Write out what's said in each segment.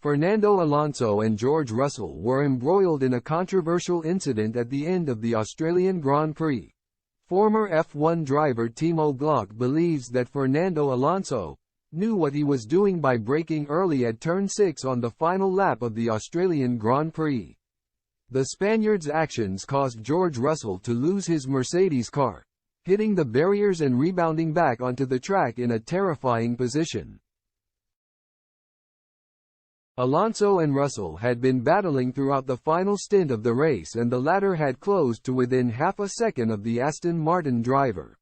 Fernando Alonso and George Russell were embroiled in a controversial incident at the end of the Australian Grand Prix. Former F1 driver Timo Glock believes that Fernando Alonso knew what he was doing by braking early at turn 6 on the final lap of the Australian Grand Prix. The Spaniard's actions caused George Russell to lose his Mercedes car, hitting the barriers and rebounding back onto the track in a terrifying position. Alonso and Russell had been battling throughout the final stint of the race, and the latter had closed to within half a second of the Aston Martin driver.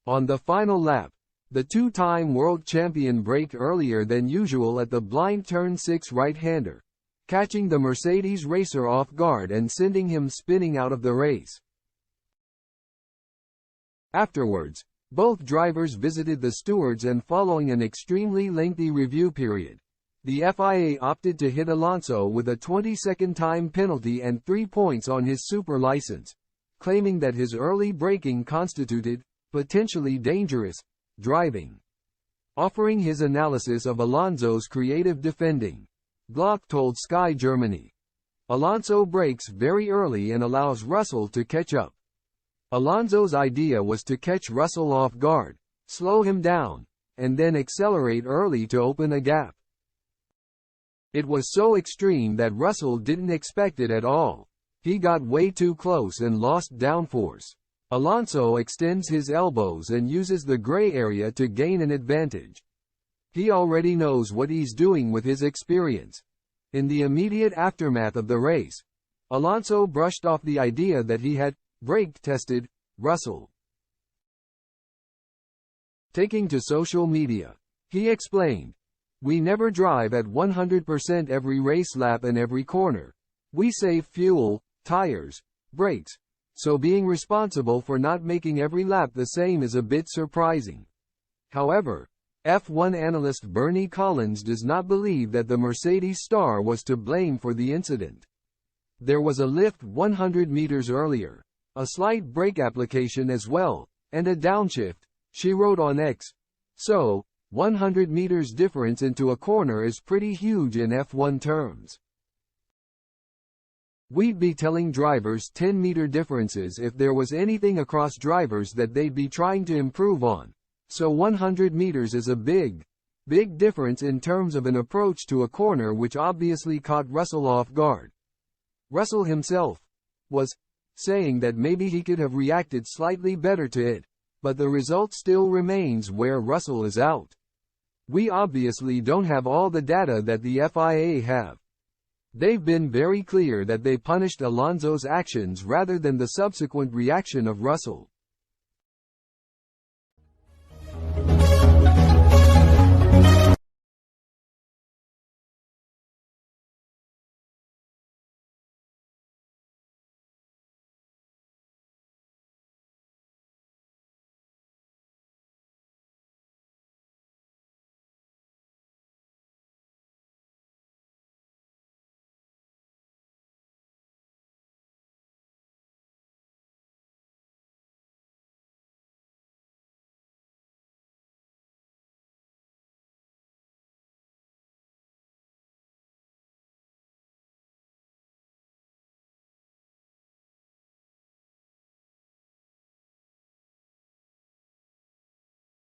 On the final lap, the two-time world champion braked earlier than usual at the blind turn 6 right-hander, catching the Mercedes racer off guard and sending him spinning out of the race. Afterwards, both drivers visited the stewards, and following an extremely lengthy review period, the FIA opted to hit Alonso with a 20-second time penalty and 3 points on his super license, claiming that his early braking constituted potentially dangerous driving. Offering his analysis of Alonso's creative defending, Glock told Sky Germany, "Alonso brakes very early and allows Russell to catch up. Alonso's idea was to catch Russell off guard, slow him down, and then accelerate early to open a gap. It was so extreme that Russell didn't expect it at all. He got way too close and lost downforce. Alonso extends his elbows and uses the gray area to gain an advantage. He already knows what he's doing with his experience." In the immediate aftermath of the race, Alonso brushed off the idea that he had brake tested Russell. Taking to social media, he explained, "We never drive at 100% every race lap and every corner. We save fuel, tires, brakes. So being responsible for not making every lap the same is a bit surprising." However, F1 analyst Bernie Collins does not believe that the Mercedes star was to blame for the incident. "There was a lift 100 meters earlier, a slight brake application as well, and a downshift," she wrote on X. "So, 100 meters difference into a corner is pretty huge in F1 terms. We'd be telling drivers 10-meter differences if there was anything across drivers that they'd be trying to improve on. So 100 meters is a big difference in terms of an approach to a corner, which obviously caught Russell off guard." Russell himself was saying that maybe he could have reacted slightly better to it, but the result still remains where Russell is out. "We obviously don't have all the data that the FIA have. They've been very clear that they punished Alonso's actions rather than the subsequent reaction of Russell.